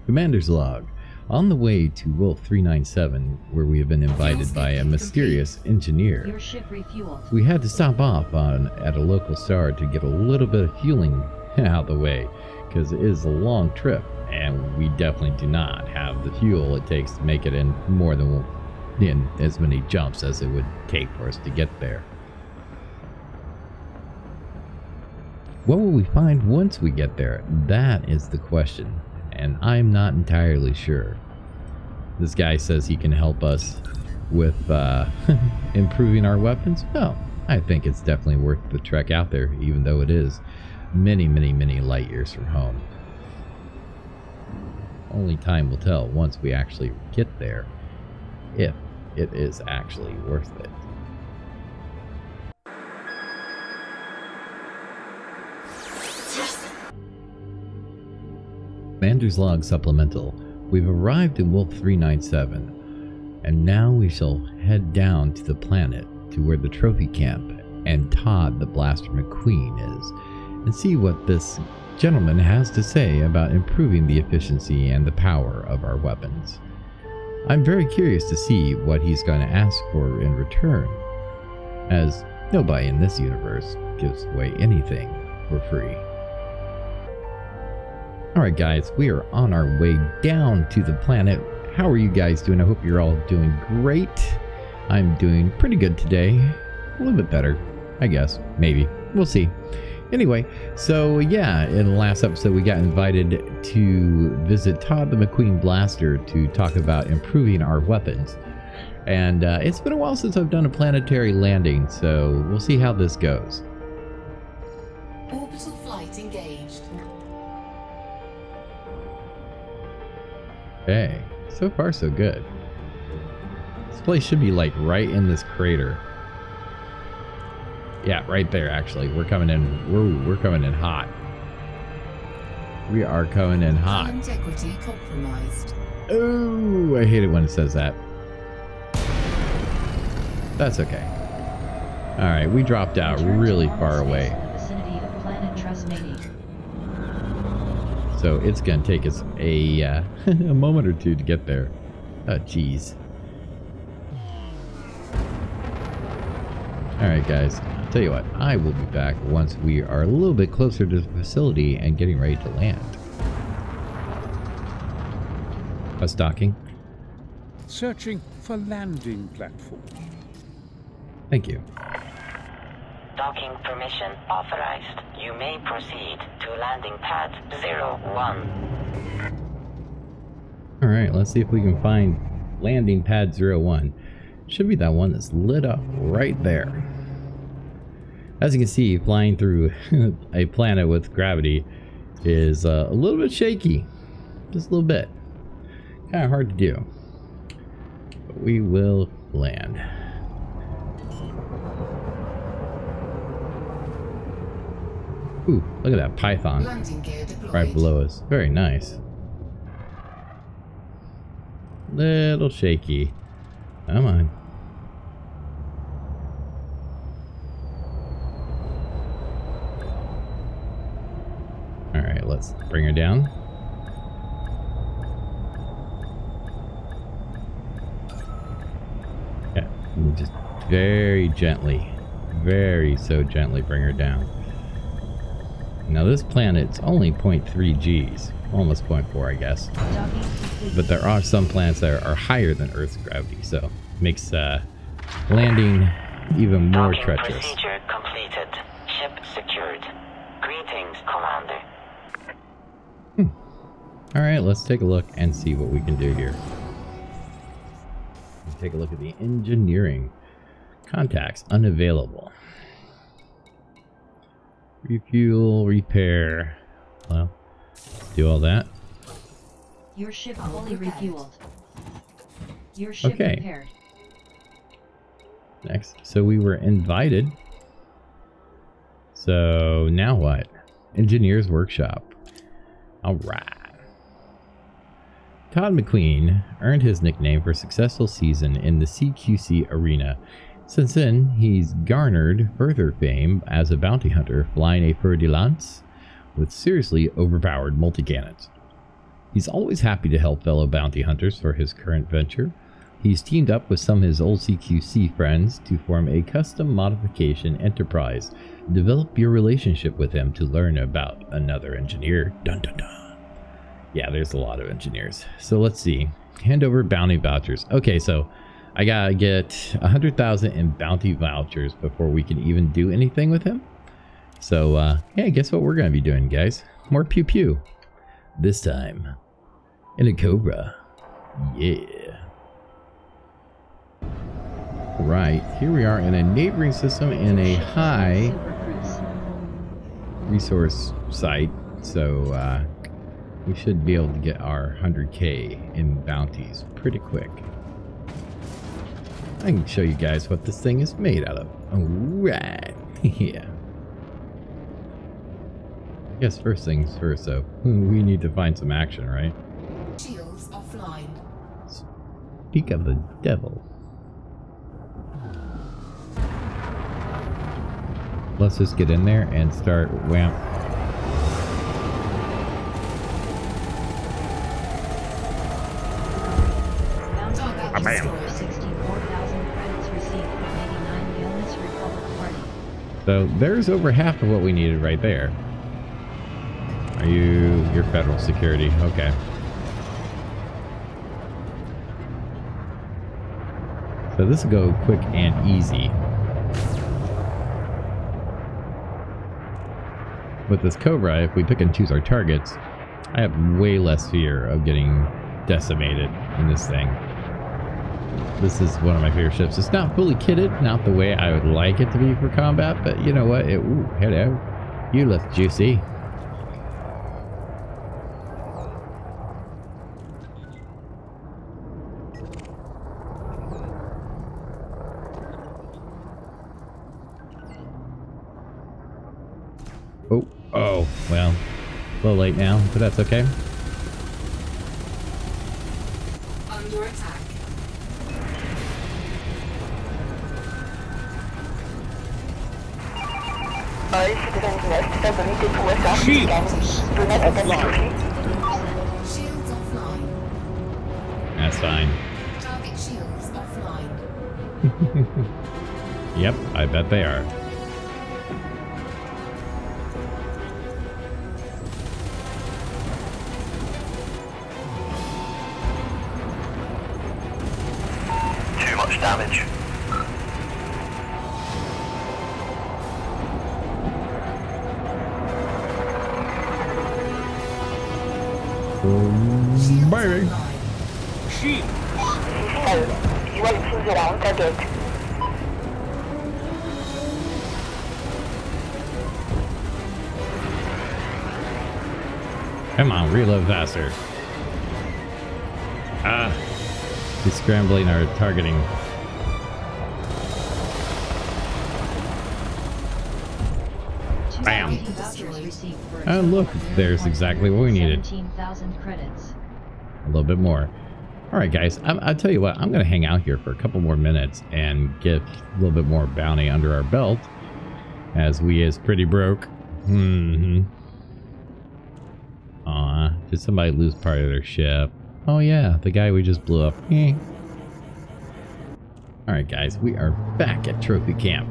Commander's log. On the way to Wolf 397, where we have been invited by a mysterious engineer, Your ship refueled. we had to stop off at a local star to get a little bit of fueling out of the way, because it is a long trip, and we definitely do not have the fuel it takes to make it in as many jumps as it would take for us to get there. What will we find once we get there? That is the question, and I'm not entirely sure. This guy says he can help us with improving our weapons. Well, I think it's definitely worth the trek out there, even though it is many, many, many light years from home. Only time will tell once we actually get there, if it is actually worth it. Commander's Log Supplemental. We've arrived in Wolf 397, and now we shall head down to the planet to where the trophy camp and Todd the Blaster Mcquinn is, and see what this gentleman has to say about improving the efficiency and the power of our weapons. I'm very curious to see what he's going to ask for in return, as nobody in this universe gives away anything for free. Alright guys, we are on our way down to the planet. How are you guys doing? I hope you're all doing great. I'm doing pretty good today. A little bit better, I guess. Maybe. We'll see. Anyway, so yeah, in the last episode we got invited to visit Todd the Mcquinn Blaster to talk about improving our weapons. And it's been a while since I've done a planetary landing, so we'll see how this goes. Orbital flight engaged. Okay, so far so good. This place should be like right in this crater. Yeah, right there actually. We're coming in. We're coming in hot. We are coming in hot. Integrity compromised. Oh, I hate it when it says that. That's okay. All right, we dropped out really far away. So it's gonna take us a a moment or two to get there. Oh, jeez. All right, guys. I'll tell you what. I will be back once we are a little bit closer to the facility and getting ready to land. Docking. Searching for landing platform. Thank you. Docking permission authorized. You may proceed to landing pad 01. Alright, let's see if we can find landing pad 01. Should be that one that's lit up right there. As you can see, flying through a planet with gravity is a little bit shaky. Just a little bit. Kind of hard to do. But we will land. Ooh, look at that python right below us. Very nice. Little shaky. Come on. Alright, let's bring her down. Yeah, just very gently. Very so gently bring her down. Now this planet's only 0.3 Gs, almost 0.4 I guess. But there are some planets that are higher than Earth's gravity, so it makes landing even more treacherous. Procedure completed. Ship secured. Greetings, Commander. Alright, let's take a look and see what we can do here. Let's take a look at the engineering. Contacts unavailable. Refuel, repair. Well, do all that. Your ship fully refueled. Your ship repaired. Next. So we were invited. So now what? Engineer's workshop. Alright. Todd Mcquinn earned his nickname for a successful season in the CQC arena. Since then, he's garnered further fame as a bounty hunter flying a fer de lance with seriously overpowered multicannons. He's always happy to help fellow bounty hunters for his current venture. He's teamed up with some of his old CQC friends to form a custom modification enterprise. Develop your relationship with him to learn about another engineer. Dun dun dun. Yeah, there's a lot of engineers. So let's see. Hand over bounty vouchers. Okay, so I gotta get 100,000 in bounty vouchers before we can even do anything with him. So, yeah, guess what we're gonna be doing, guys? More pew pew. This time, in a Cobra. Yeah. Right, here we are in a neighboring system in a high resource site. So, we should be able to get our 100K in bounties pretty quick. I can show you guys what this thing is made out of. Alright. Yeah. I guess first things first, though. We need to find some action, right? Shields offline. Speak of the devil. Let's just get in there and start wham. Bam. 64,000 credits received from 89 Illness Republic Party. So there's over half of what we needed right there. Are you're federal security? Okay. So this will go quick and easy. With this Cobra, if we pick and choose our targets, I have way less fear of getting decimated in this thing. This is one of my favorite ships. It's not fully kitted, not the way I would like it to be for combat, but you know what? Ooh, hello. You look juicy. Oh, well, a little late now, but that's okay. Under attack. Shields offline. That's fine. Target shields offline. Yep, I bet they are. Damage. Baby. Shield. Come on, reload faster. Ah, he's scrambling our targeting. Bam. Oh, look, there's exactly what we needed. 17,000 credits. A little bit more. All right, guys, I'll tell you what, I'm going to hang out here for a couple more minutes and get a little bit more bounty under our belt, as we is pretty broke. Aw, did somebody lose part of their ship? Oh yeah, the guy we just blew up. Alright guys, we are back at Trophy Camp.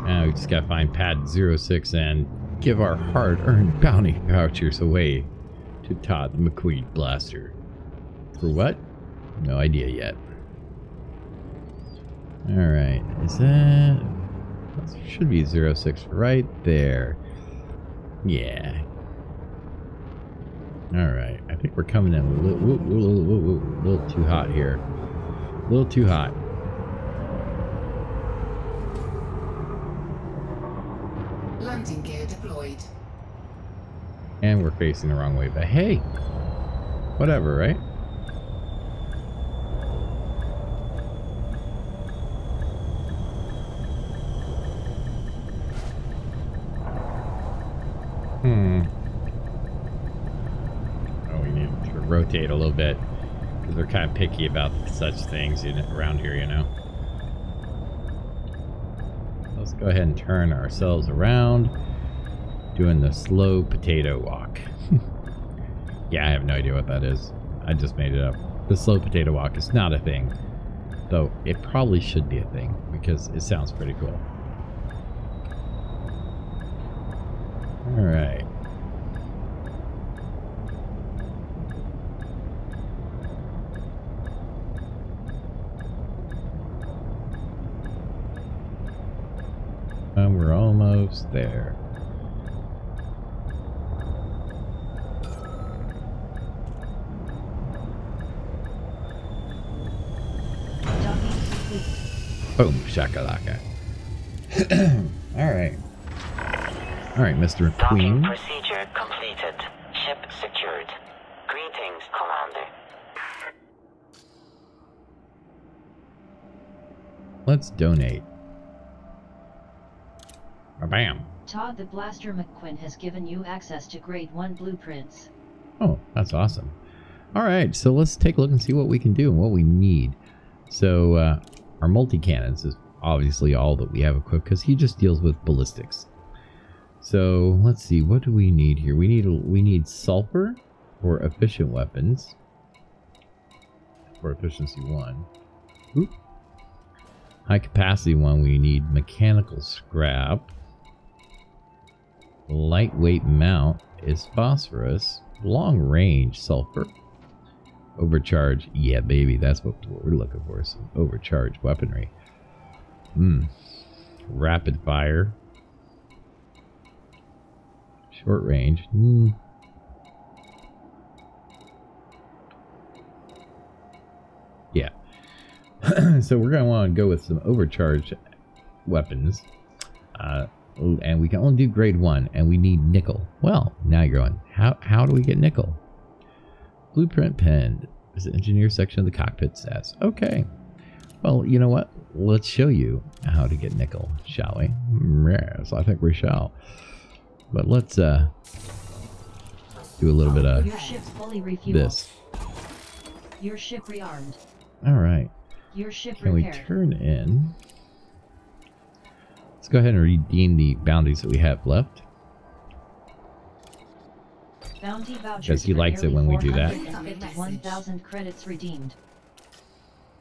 Now we just gotta find pad 06 and give our hard-earned bounty vouchers away to Todd the Mcquinn blaster. For what? No idea yet. Alright, is that... should be 06 right there. Yeah. Alright, I think we're coming in a little too hot here. A little too hot. Landing gear deployed. And we're facing the wrong way, but hey, whatever, right? Oh, we need to rotate a little bit because they're kind of picky about such things around here, you know. Let's go ahead and turn ourselves around, doing the slow potato walk. Yeah, I have no idea what that is. I just made it up. The slow potato walk is not a thing. Though it probably should be a thing because it sounds pretty cool. Alright. And we're almost there. Boom, shakalaka. Alright. Alright, Mr. Docking Mcquinn. procedure completed. Ship secured. Greetings, Commander. Let's donate. Bam. Todd, the Blaster Mcquinn has given you access to Grade 1 blueprints. Oh, that's awesome. Alright, so let's take a look and see what we can do and what we need. So, our multicannons is obviously all that we have equipped because he just deals with ballistics. So, let's see, what do we need here? We need sulfur for efficient weapons. For efficiency 1. Oop. High capacity 1, we need mechanical scrap. Lightweight mount is phosphorus. Long range sulfur. Overcharge, yeah baby, that's what we're looking for, some overcharged weaponry. Rapid fire. Short range. Yeah. So we're going to want to go with some overcharged weapons. And we can only do grade 1, and we need nickel. Well, now you're going, how do we get nickel? Blueprint pen. Is the engineer section of the cockpit says. Okay. Well, you know what? Let's show you how to get nickel, shall we? Yes, I think we shall. But let's do a little bit of Your ship's fully refueled. this. Your ship rearmed. Alright. Your ship Can we repaired. turn in? Let's go ahead and redeem the bounties that we have left. Bounty vouchers Because he for likes it nearly when we do that. 451,000 credits redeemed.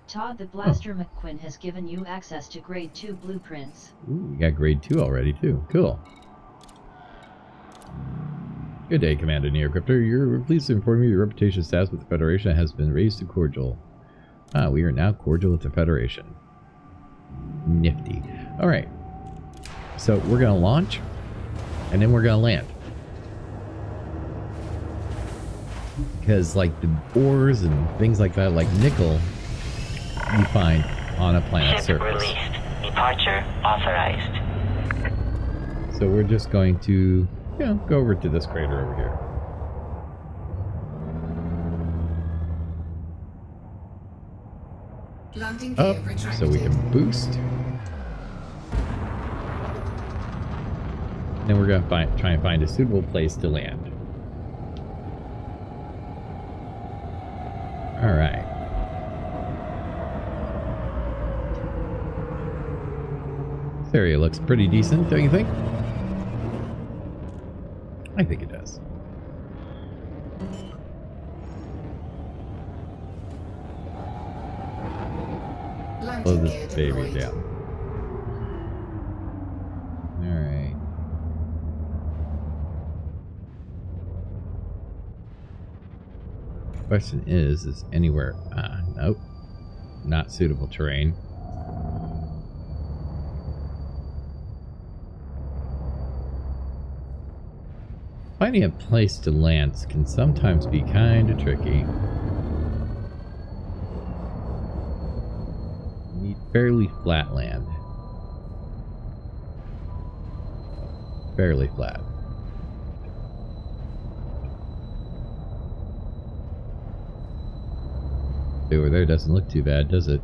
Todd, the Blaster Mcquinn has given you access to Grade 2 blueprints. Ooh, we got grade 2 already too. Cool. Good day, Commander Neocryptor. You're pleased to inform you your reputation status with the Federation has been raised to cordial. We are now cordial with the Federation. Nifty. Alright. So we're going to launch, and then we're going to land. Because, like, the ores and things like that, like nickel, you find on a planet's Ship surface. released. Departure authorized. So we're just going to, you know, go over to this crater over here. Landing gear Up, retracted. so we can boost. Then we're going to try and find a suitable place to land. Alright. This area looks pretty decent, don't you think? I think it does. Slow Landing this gear baby deployed. down. Alright. Question is anywhere... nope. Not suitable terrain. Finding a place to land can sometimes be kind of tricky. You need fairly flat land. Fairly flat. Over there doesn't look too bad, does it?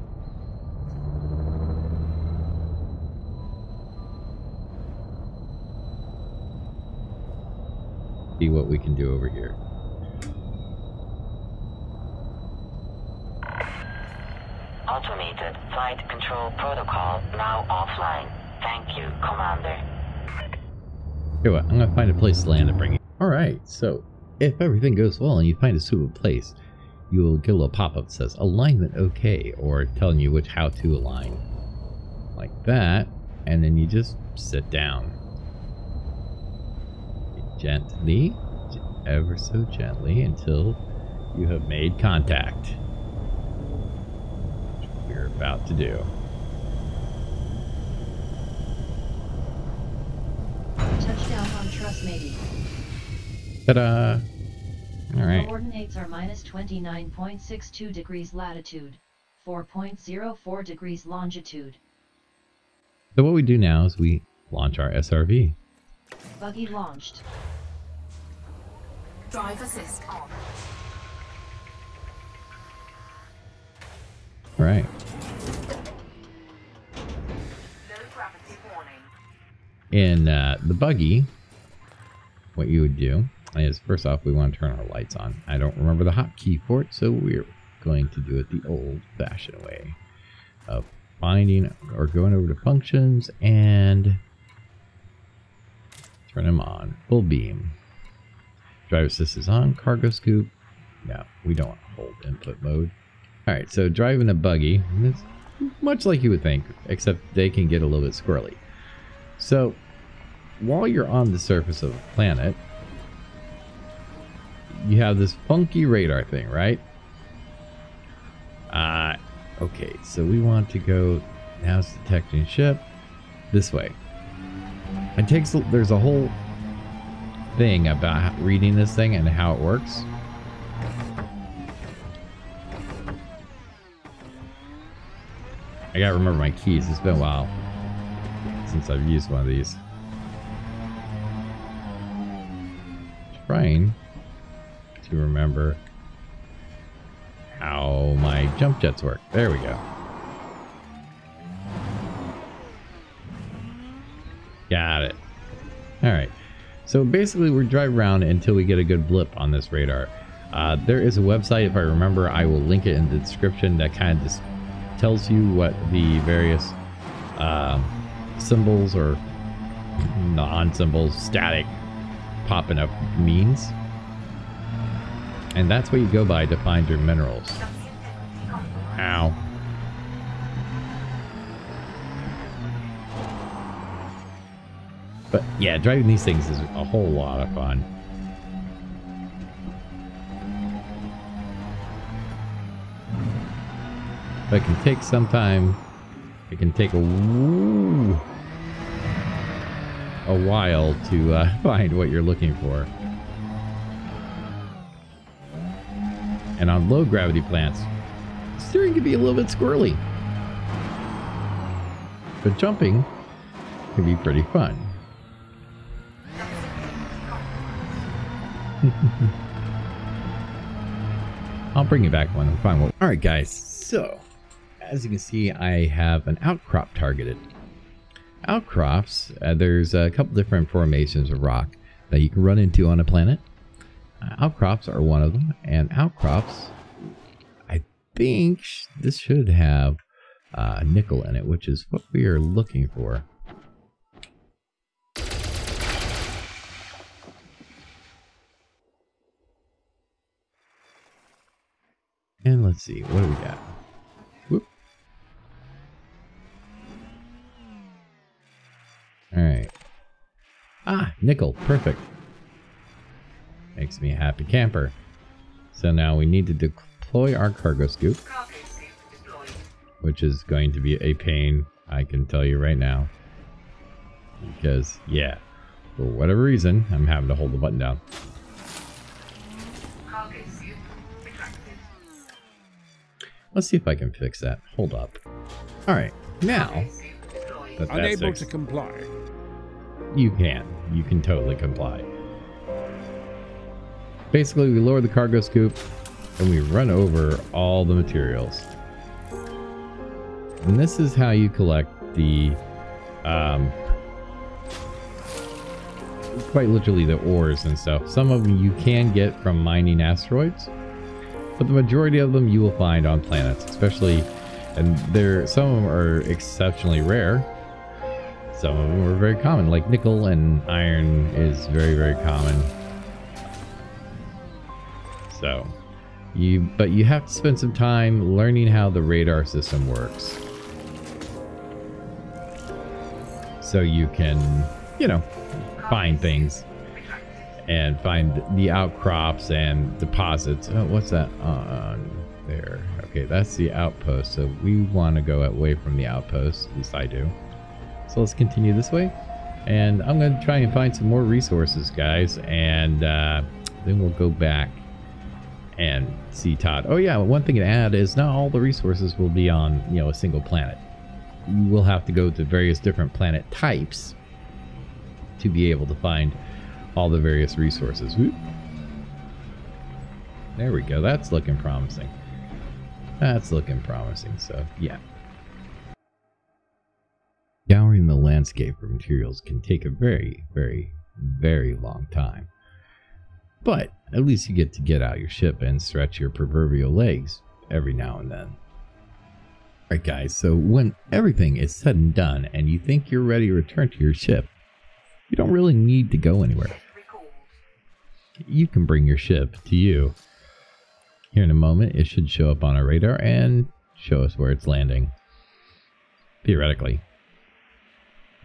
See what we can do over here. Automated flight control protocol now offline. Thank you, Commander. Okay, what? I'm gonna find a place to land and bring it. Alright, so If everything goes well and you find a suitable place, you will get a little pop-up that says alignment okay, or telling you how to align. Like that, and then you just sit down. Gently, ever so gently, until you have made contact. Which we're about to do. Touchdown on Trust Maybe. Ta-da! Alright. Coordinates are minus 29.62 degrees latitude, 4.04 degrees longitude. So what we do now is we launch our SRV. Buggy launched. Drive assist on. Alright. Low gravity warning. In the buggy, what you would do is, first off, we want to turn our lights on. I don't remember the hotkey for it, so we're going to do it the old-fashioned way of finding or going over to functions and turn them on. Full beam. Drive assist is on. Cargo scoop. No, we don't want to hold input mode. Alright, so driving a buggy, it's much like you would think, except they can get a little bit squirrely. So, while you're on the surface of a planet, you have this funky radar thing, right? Okay, so we want to go, now it's detecting ship, this way. It takes, there's a whole thing about reading this thing and how it works. I gotta remember my keys, it's been a while since I've used one of these. Trying to remember how my jump jets work. There we go. Got it. Alright. So basically we're driving around until we get a good blip on this radar. There is a website, if I remember, I will link it in the description, that kind of just tells you what the various symbols or non-symbols, static, popping up means. And that's what you go by to find your minerals. Ow. But yeah, driving these things is a whole lot of fun. But it can take some time. It can take a while to find what you're looking for. And on low gravity plants, steering can be a little bit squirrely. But jumping can be pretty fun. I'll bring you back when I'm fine. Alright guys, so as you can see, I have an outcrop targeted. Outcrops, there's a couple different formations of rock that you can run into on a planet. Outcrops are one of them, and outcrops, I think this should have nickel in it, which is what we are looking for. And let's see, what do we got? Whoop. Alright. Ah, nickel, perfect. Makes me a happy camper. So now we need to deploy our cargo scoop, which is going to be a pain, I can tell you right now. Because, yeah, for whatever reason, I'm having to hold the button down. Let's see if I can fix that. Hold up. Alright, now that Unable fixed, to comply. you can totally comply. Basically, we lower the cargo scoop and we run over all the materials. And this is how you collect the, quite literally the ores and stuff. Some of them you can get from mining asteroids, but the majority of them you will find on planets, especially, and some of them are exceptionally rare. Some of them are very common, like nickel and iron is very, very common. So, but you have to spend some time learning how the radar system works. So you can, you know, find things and find the outcrops and deposits. Oh, what's that on there? Okay, that's the outpost. So we want to go away from the outpost. At least I do. So let's continue this way. And I'm going to try and find some more resources, guys. And then we'll go back and see Todd. Oh yeah, one thing to add is not all the resources will be on, you know, a single planet. You will have to go to various different planet types to be able to find all the various resources. Whoop. There we go. That's looking promising. That's looking promising. So yeah. Scouring the landscape for materials can take a very, very, very long time. But at least you get out your ship and stretch your proverbial legs every now and then. Alright guys, so when everything is said and done and you think you're ready to return to your ship, you don't really need to go anywhere. You can bring your ship to you. Here in a moment, it should show up on our radar and show us where it's landing. Theoretically.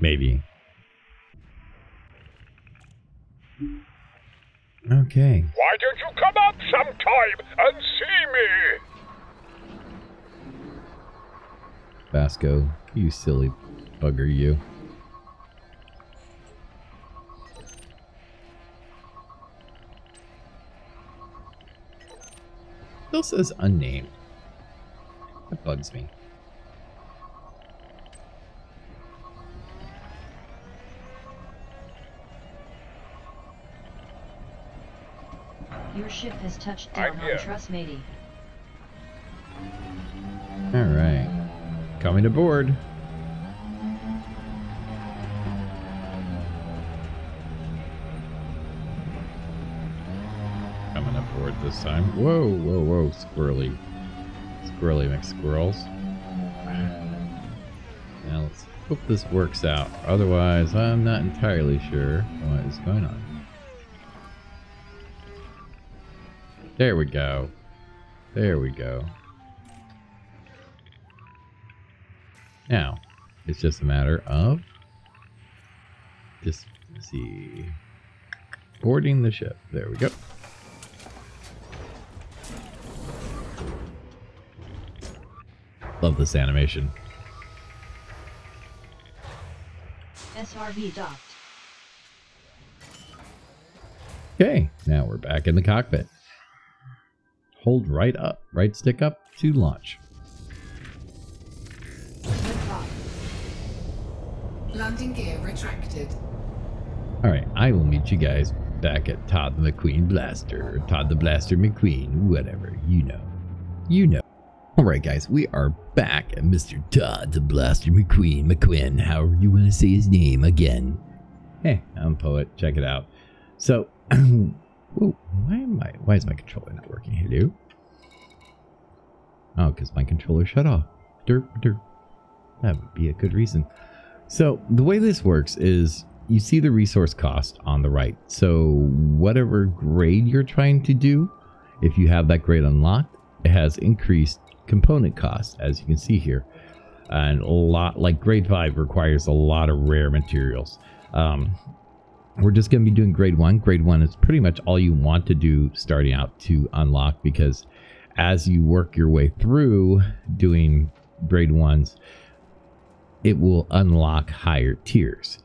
Maybe. Okay. Why don't you come up sometime and see me? Vasco, you silly bugger, you. Still says unnamed. That bugs me. Your ship has touched down on Trust Matey. Alright. Coming aboard. Coming aboard this time. Whoa, whoa, whoa, squirrely. Squirrely McSquirrels. Now let's hope this works out. Otherwise, I'm not entirely sure what is going on. There we go. There we go. Now, it's just a matter of just, let's see, boarding the ship. There we go. Love this animation. SRV docked. Okay, now we're back in the cockpit. Hold right up, right stick up to launch. Landing gear retracted. Alright, I will meet you guys back at Todd the McQueen Blaster. Todd the Blaster McQueen, whatever, you know. You know. Alright guys, we are back at Mr. Todd the Blaster Mcquinn, however you want to say his name again. Hey, I'm a poet, check it out. So, whoa, why is my controller not working? Hello? Oh, because my controller shut off. Derp, derp. That would be a good reason. So the way this works is you see the resource cost on the right. So whatever grade you're trying to do, if you have that grade unlocked, it has increased component cost, as you can see here. And a lot, like grade 5 requires a lot of rare materials. We're just going to be doing grade 1. Grade 1 is pretty much all you want to do starting out to unlock, because as you work your way through doing grade 1s, it will unlock higher tiers.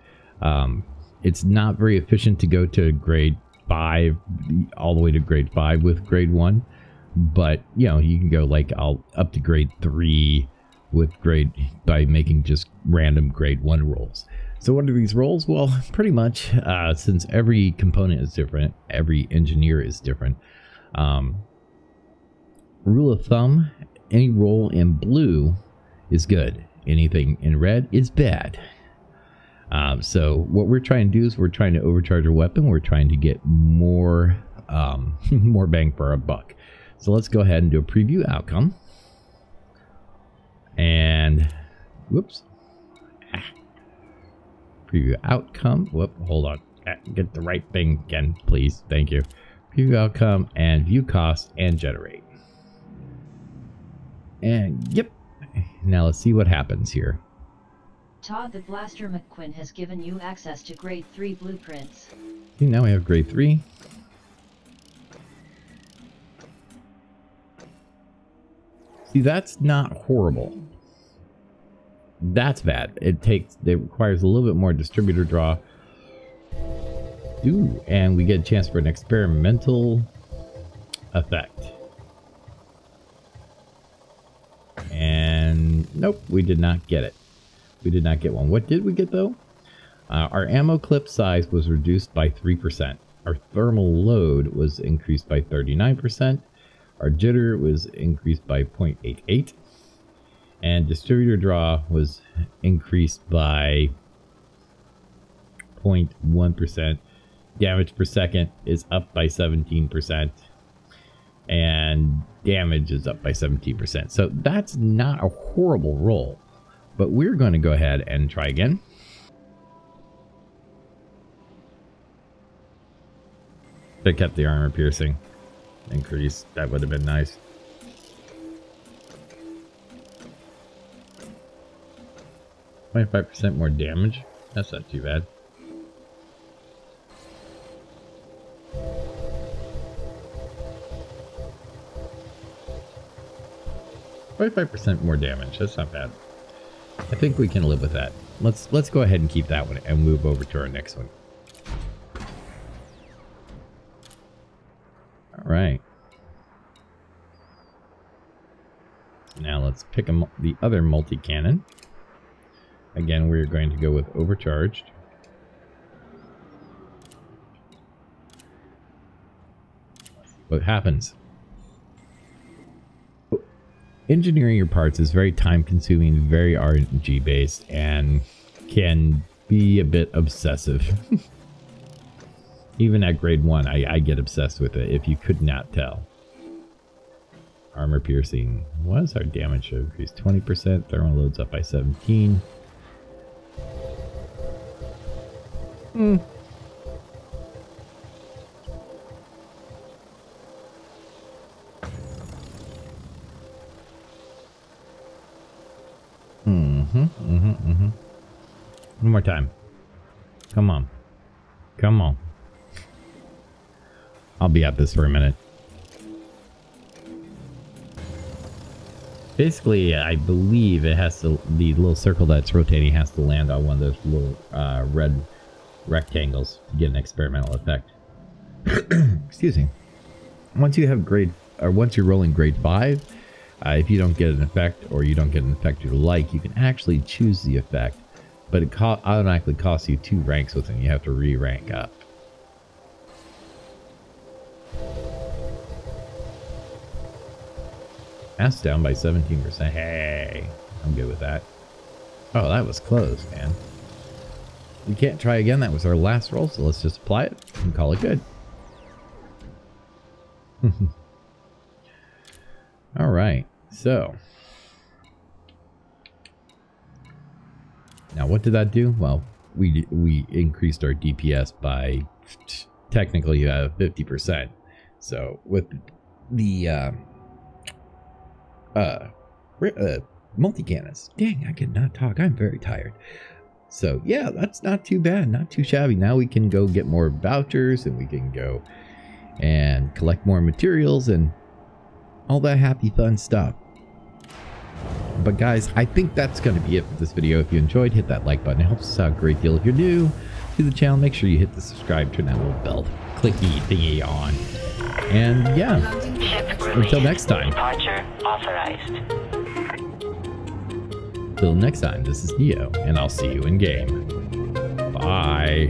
It's not very efficient to go to grade 5 all the way to grade 5 with grade 1, but you know, you can go like up to grade 3 with by making just random grade 1 rolls. So what are these rolls? Well, pretty much since every component is different, every engineer is different. Rule of thumb, any roll in blue is good. Anything in red is bad. So what we're trying to do is we're trying to overcharge our weapon. We're trying to get more more bang for our buck. So let's go ahead and do a preview outcome. And whoops. Preview outcome. Whoop, hold on. Get the right thing again, please. Thank you. View outcome and view cost and generate. And yep. Now let's see what happens here. Todd the Blaster Mcquinn has given you access to grade 3 blueprints. Okay, now we have grade 3. See, that's not horrible. That's bad. It requires a little bit more distributor draw. Ooh, and we get a chance for an experimental effect. And nope, we did not get it. We did not get one. What did we get though? Our ammo clip size was reduced by 3%. Our thermal load was increased by 39%. Our jitter was increased by 0.88. And distributor draw was increased by 0.1%. Damage per second is up by 17%. And damage is up by 17%. So that's not a horrible roll. But we're going to go ahead and try again. They kept the armor piercing increase. That would have been nice. %25 more damage. That's not too bad. %25 more damage. That's not bad. I think we can live with that. Let's go ahead and keep that one and move over to our next one. All right. Now let's pick the other multi-cannon. Again, we're going to go with overcharged. What happens? Engineering your parts is very time consuming, very RNG based, and can be a bit obsessive. Even at grade 1, I get obsessed with it, if you could not tell. Armor piercing. What is our damage increase? 20%. Thermal loads up by 17. One more time. Come on. Come on. I'll be at this for a minute. Basically, I believe it has to, the little circle that's rotating has to land on one of those little red rectangles to get an experimental effect. Excuse me. Once you have once you're rolling grade 5, if you don't get an effect or you don't get an effect you like, you can actually choose the effect, but it automatically costs you 2 ranks with it. You have to re-rank up. Mass down by 17%. Hey, I'm good with that. Oh, that was close, man. You can't try again. That was our last roll, so let's just apply it and call it good. All right, so now what did that do? Well, we increased our DPS by technically 50%. So with the multi-cannons, dang, I cannot talk. I'm very tired. So yeah, that's not too bad, not too shabby. Now we can go get more vouchers, and we can go and collect more materials and all that happy fun stuff. But guys, I think that's going to be it for this video. If you enjoyed, hit that like button. It helps us out a great deal. If you're new to the channel, make sure you hit the subscribe, turn that little bell clicky thingy on. And yeah, until next time. Departure authorized. Till next time, this is Neo, and I'll see you in game. Bye.